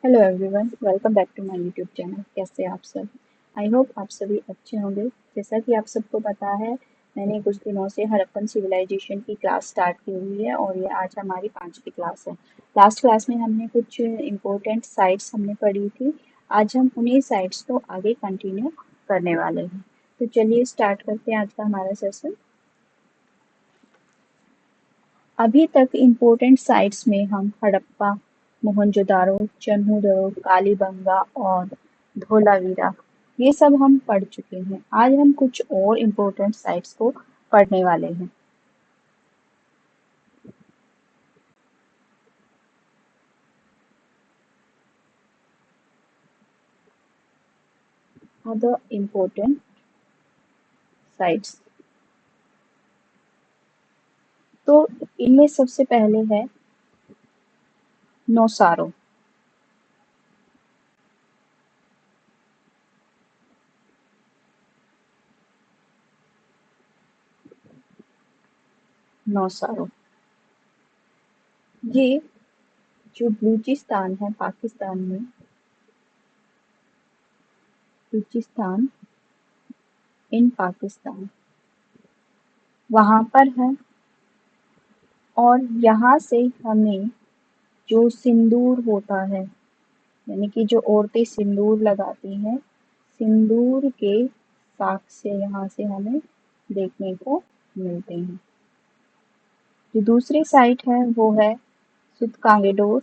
Hello everyone, welcome back to my YouTube channel. कैसे हैं आप सब? आई होप आप सभी अच्छे होंगे। जैसा कि आप सबको पता है, मैंने कुछ दिनों से हड़प्पन सिविलाइजेशन की क्लास स्टार्ट की हुई है और ये आज हमारी 5वीं क्लास है। लास्ट क्लास में हमने कुछ इम्पोर्टेंट साइट्स हमने पढ़ी थी। आज हम उन्हीं साइट्स को आगे कंटिन्यू करने वाले हैं। तो चलिए स्टार्ट करते हैं आज का हमारा सेशन। अभी तक इम्पोर्टेंट साइट्स में हम हड़प्पा, मोहनजोदारो, चन्हूदरो, कालीबंगा और धोलावीरा ये सब हम पढ़ चुके हैं। आज हम कुछ और इम्पोर्टेंट साइट्स को पढ़ने वाले हैं। अदर इम्पोर्टेंट साइट्स, तो इनमें सबसे पहले है नौसारो। नौसारो ये जो बलूचिस्तान है पाकिस्तान में, बलूचिस्तान इन पाकिस्तान वहां पर है। और यहाँ से हमें जो सिंदूर होता है, यानी कि जो औरतें सिंदूर लगाती हैं, सिंदूर के साक्ष्य यहाँ से हमें देखने को मिलते हैं। जो दूसरी साइट है वो है सुतकांगेडोर।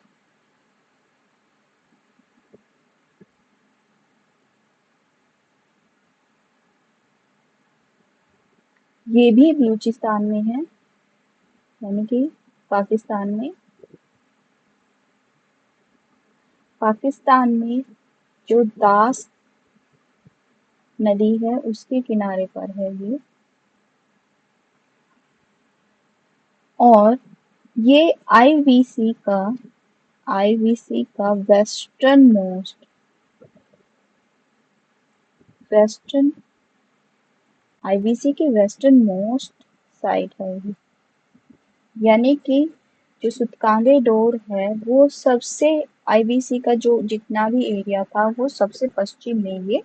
ये भी बलूचिस्तान में है, यानी कि पाकिस्तान में। पाकिस्तान में जो दास नदी है उसके किनारे पर है ये। और ये आईवीसी का वेस्टर्न आईवीसी की वेस्टर्न मोस्ट साइट है ये। यानी कि जो सुतकांगे डोर है वो सबसे, आईवीसी का जो जितना भी एरिया था वो सबसे पश्चिम में ये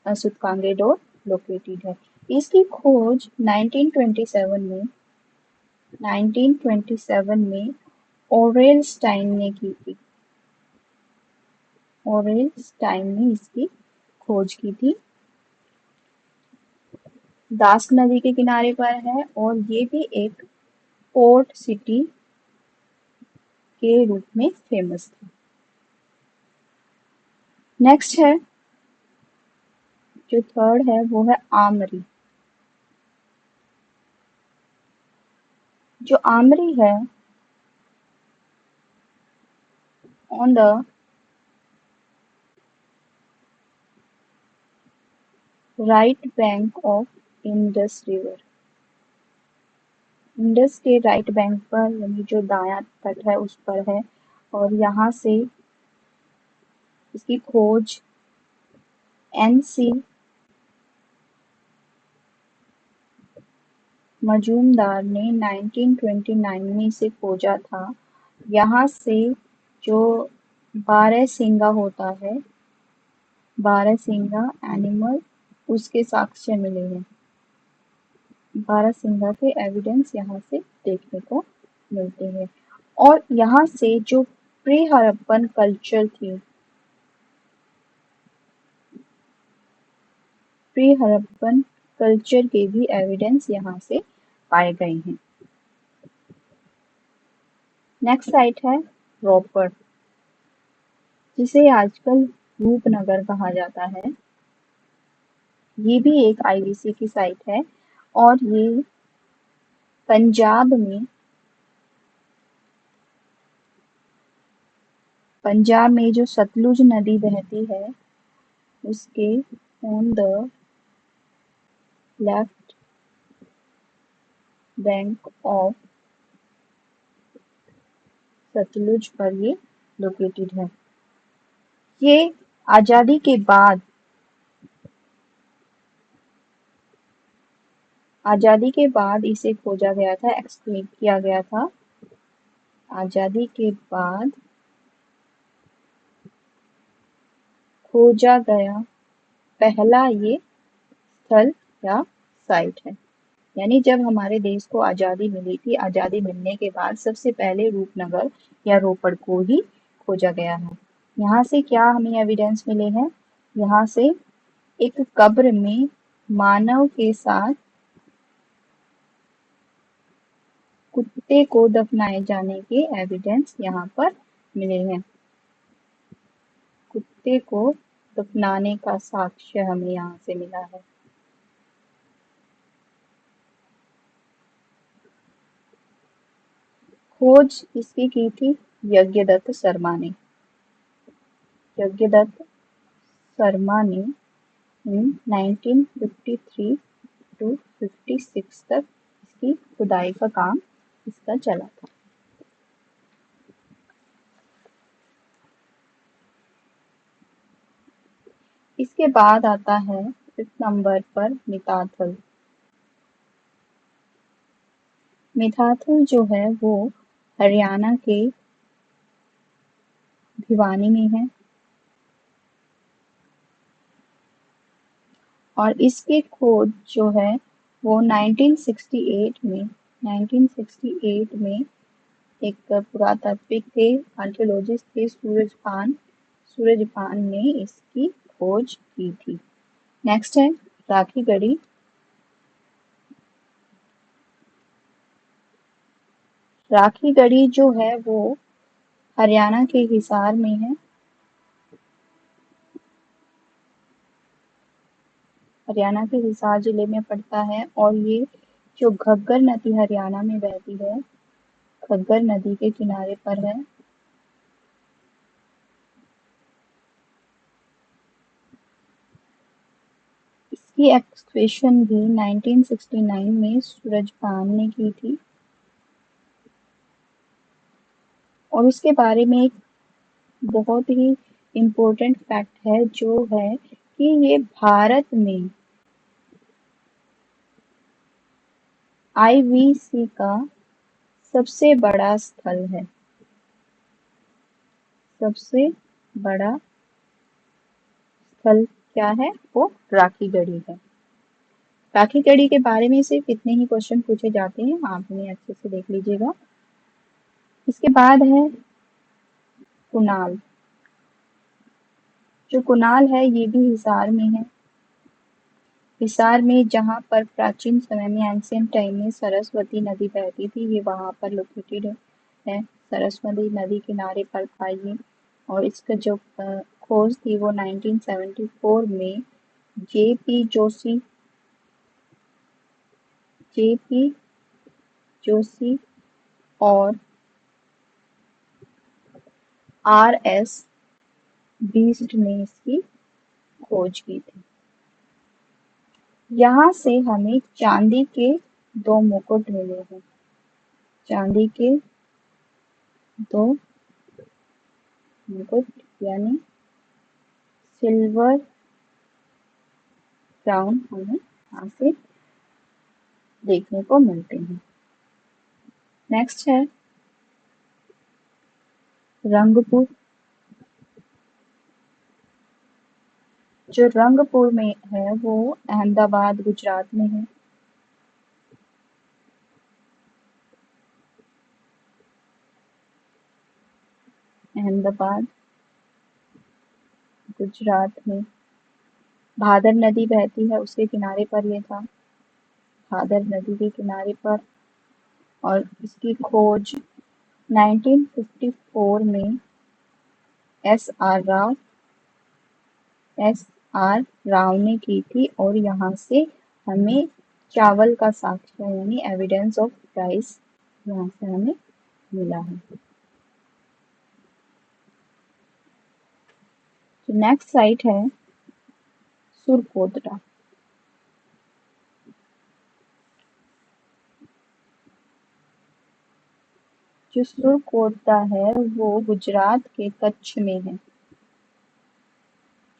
सुतकांगे डोर लोकेटेड है। इसकी खोज 1927 में ओरेल स्टाइन ने की थी। ओरेल स्टाइन ने इसकी खोज की थी। दास्क नदी के किनारे पर है और ये भी एक पोर्ट सिटी के रूप में फेमस थी। नेक्स्ट है, जो थर्ड है वो है आमरी। जो आमरी है on the right bank of Indus river. Indus के राइट बैंक पर, यानी जो दायां तट है उस पर है। और यहाँ से इसकी खोज एनसी मजूमदार ने 1929 में इसे खोजा था। यहाँ से जो बारहसिंगा होता है, बारहसिंगा एनिमल, उसके साक्ष्य मिले हैं। बारहसिंगा के एविडेंस यहाँ से देखने को मिलते हैं। और यहाँ से जो प्री हड़प्पन कल्चर थी, प्री हड़प्पन कल्चर के भी एविडेंस यहाँ से पाए गए हैं। नेक्स्ट साइट है रोपर, जिसे आजकल रूपनगर कहा जाता है। ये भी एक आईवीसी की साइट है और ये पंजाब में, जो सतलुज नदी बहती है उसके on the left bank of Sutlej पर ये लोकेटेड है। ये आजादी के बाद, इसे खोजा गया था, एक्सप्लेन किया गया था। आजादी के बाद खोजा गया पहला ये स्थल या साइट है। यानी जब हमारे देश को आज़ादी मिली थी, आज़ादी मिलने के बाद सबसे पहले रूपनगर या रोपड़ को ही खोजा गया है। यहाँ से क्या हमें एविडेंस मिले हैं? यहाँ से एक कब्र में मानव के साथ कुत्ते को दफनाए जाने के एविडेंस यहाँ पर मिले हैं। कुत्ते को दफनाने का साक्ष्य हमें यहाँ से मिला है। खोज किसकी की थी? यज्ञदत्त शर्मा ने। यज्ञदत्त शर्मा ने 1953 टू 56 तक इसकी खुदाई का काम इसका चला था। इसके बाद आता है 5th नंबर पर मिताथल। मिताथल जो है वो हरियाणा के भिवानी में है और इसकी खोज जो है वो 1968 में एक पुरातात्विक थे, आर्कियोलॉजिस्ट थे, सूरजपान ने इसकी खोज की थी। नेक्स्ट है राखी गढ़ी। राखी गढ़ी जो है वो हरियाणा के हिसार में है। हरियाणा के हिसार जिले में पड़ता है और ये जो घग्गर नदी हरियाणा में बहती है, घग्गर नदी के किनारे पर है। इसकी एक्सकवेशन भी 1969 में सूरजपान ने की थी और इसके बारे में एक बहुत ही इम्पोर्टेंट फैक्ट है जो है कि ये भारत में आईवीसी का सबसे बड़ा स्थल है। सबसे बड़ा स्थल क्या है? वो राखी गढ़ी है। राखी गढ़ी के बारे में सिर्फ इतने ही क्वेश्चन पूछे जाते हैं, आप उन्हें अच्छे से देख लीजिएगा। इसके बाद है कुणाल। जो कुणाल है ये भी हिसार में है। हिसार में जहाँ पर प्राचीन समय में एंशियंट टाइम में सरस्वती नदी बहती थी, ये वहाँ पर लोकेटेड है। सरस्वती नदी किनारे पर था ये और इसका जो खोज थी वो 1974 में जेपी जोशी और आरएस बीस्ट ने इसकी खोज की थी। यहाँ से हमें चांदी के 2 मुकुट मिले हैं। चांदी के 2 मुकुट यानी सिल्वर क्राउन हमें यहाँ से देखने को मिलते हैं। नेक्स्ट है रंगपुर। जो रंगपुर में है वो अहमदाबाद गुजरात में है। अहमदाबाद गुजरात में भादर नदी बहती है, उसके किनारे पर ये था। भादर नदी के किनारे पर और इसकी खोज 1954 में एस आर राव ने की थी और यहाँ से हमें चावल का साक्ष्य यानी एविडेंस ऑफ राइस यहाँ से हमें मिला है। तो नेक्स्ट साइट है सुरकोटड़ा। जो सुरकोटड़ा है वो गुजरात के कच्छ में है।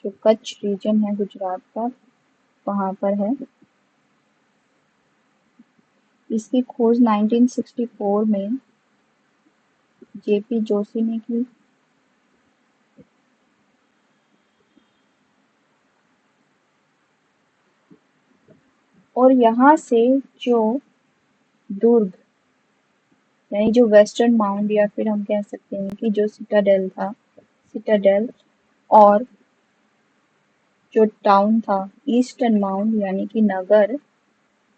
जो कच्छ रीजन है गुजरात का वहां पर है। इसकी खोज 1964 में जेपी जोशी ने की। और यहाँ से जो दुर्ग यानी जो वेस्टर्न माउंट या फिर हम कह सकते हैं कि जो सिटाडेल था, सिटाडेल और जो टाउन था ईस्टर्न माउंट यानी कि नगर,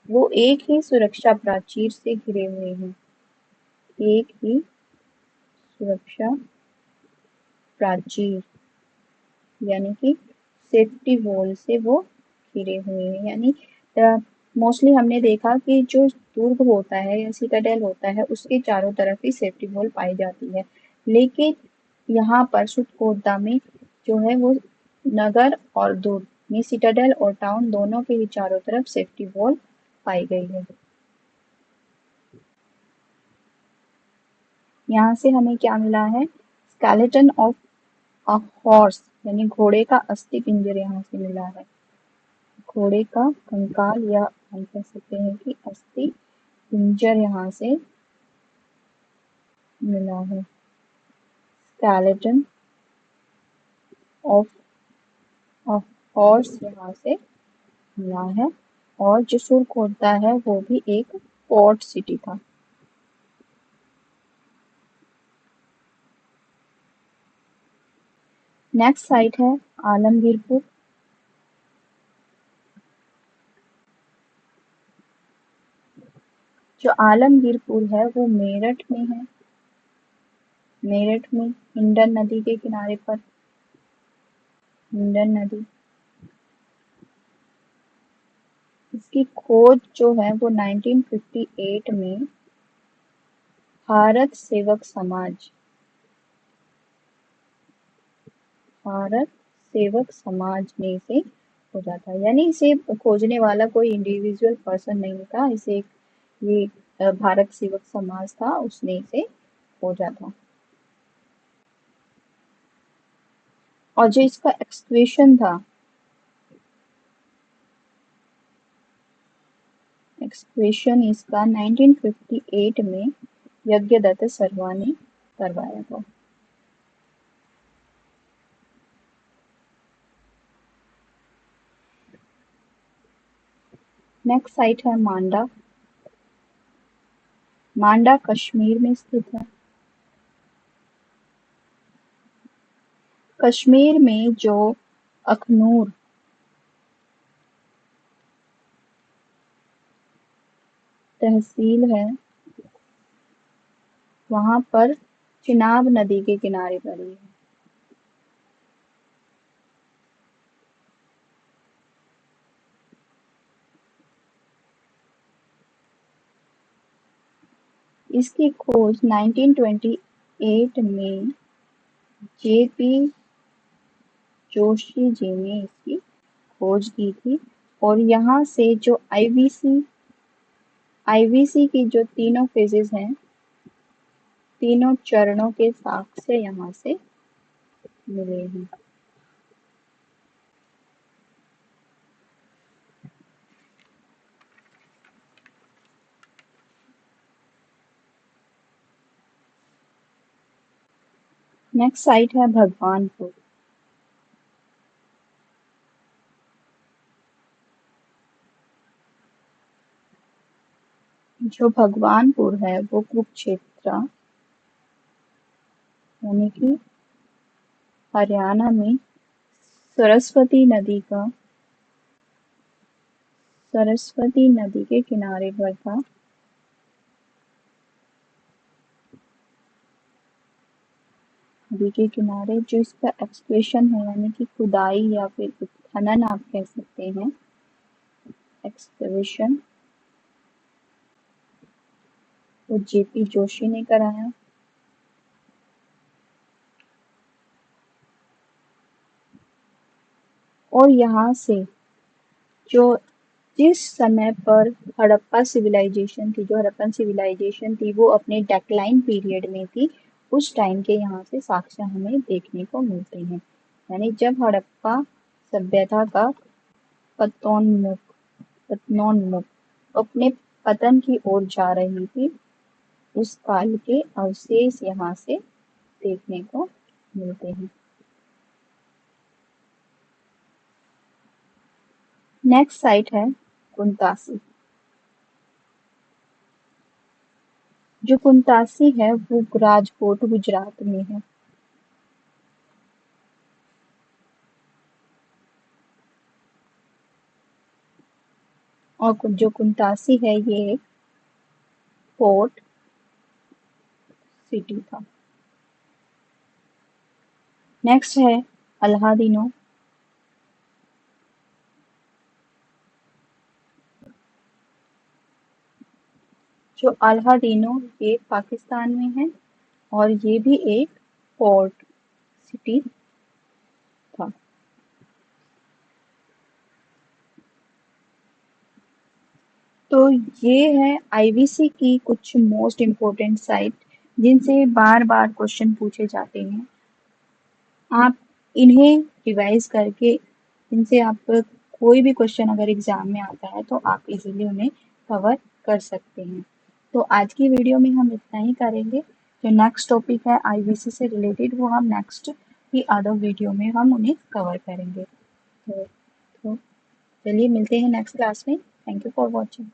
वो एक ही सुरक्षा प्राचीर से घिरे हुए हैं। एक ही सुरक्षा प्राचीर यानी कि सेफ्टी वॉल से वो घिरे हुए हैं। यानी मोस्टली हमने देखा कि जो दुर्ग होता है या सिटाडेल होता है उसके चारों तरफ ही सेफ्टी वॉल पाई जाती है, लेकिन यहाँ पर सुटकोट्टा में जो है वो नगर और दुर्ग में सिटाडेल और टाउन दोनों के ही चारों तरफ सेफ्टी वॉल पाई गई है। यहाँ से हमें क्या मिला है? स्केलेटन ऑफ अ हॉर्स यानी घोड़े का अस्थि पिंजर यहाँ से मिला है। घोड़े का कंकाल या हम कह सकते हैं कि अस्थि पिंजर यहाँ से मिला है। स्केलेटन ऑफ अ हॉर्स यहाँ से मिला है। और जो सुरकोटा है वो भी एक पोर्ट सिटी था। नेक्स्ट साइट है आलमगीरपुर। जो आलमगीरपुर है वो मेरठ में है। मेरठ में हिंडन नदी के किनारे पर हिंडन नदी। इसकी खोज जो है वो 1958 में भारत सेवक समाज भारत सेवक समाज ने इसे खोजा था। यानी इसे खोजने वाला कोई इंडिविजुअल पर्सन नहीं था, इसे ये भारत सेवक समाज था, उसने इसे खोजा था। और जो इसका एक्सक्वेशन था, एक्सक्वेशन इसका 1958 में यज्ञदत्त सर्मा ने करवाया था। नेक्स्ट साइट है मांडा। मांडा कश्मीर में स्थित है। कश्मीर में जो अखनूर तहसील है वहां पर चिनाब नदी के किनारे पड़ी है। इसकी खोज 1928 में जेपी जोशी जी ने इसकी खोज की थी। और यहाँ से जो आईवीसी की जो तीनों फेजेस हैं, तीनों चरणों के साक्ष्य यहाँ से मिले हैं। नेक्स्ट साइट है भगवानपुर। जो भगवानपुर है वो कुरुक्षेत्र यानी कि हरियाणा में सरस्वती नदी का सरस्वती नदी के किनारे पर था। नदी के किनारे जो इसका एक्सप्रेशन है यानी कि खुदाई या फिर खनन आप कह सकते हैं, एक्सकवेशन, वो जेपी जोशी ने कराया। और यहाँ से जो जिस समय पर हड़प्पा सिविलाइजेशन थी, जो हड़प्पन सिविलाइजेशन थी वो अपने डेक्लाइन पीरियड में थी, उस टाइम के यहाँ से साक्ष्य हमें देखने को मिलते हैं। यानी जब हड़प्पा सभ्यता का पतोन्मुख पतनोन्मुख अपने पतन की ओर जा रही थी, उस काल के अवशेष यहाँ से देखने को मिलते हैं। नेक्स्ट साइट है कुंतासी। जो कुंतासी है वो राजकोट गुजरात में है। और जो कुंतासी है ये एक पोर्ट सिटी था। नेक्स्ट है अलादीनो। जो अलादीनो ये पाकिस्तान में है और ये भी एक पोर्ट सिटी था। तो ये है आईवीसी की कुछ मोस्ट इम्पोर्टेंट साइट जिनसे बार बार क्वेश्चन पूछे जाते हैं। आप इन्हें रिवाइज करके इनसे आप कोई भी क्वेश्चन अगर एग्जाम में आता है तो आप इजीली उन्हें कवर कर सकते हैं। तो आज की वीडियो में हम इतना ही करेंगे। जो नेक्स्ट टॉपिक है आईवीसी से रिलेटेड वो हम नेक्स्ट की अदर वीडियो में हम उन्हें कवर करेंगे। तो चलिए मिलते हैं नेक्स्ट क्लास में। Thank you for watching.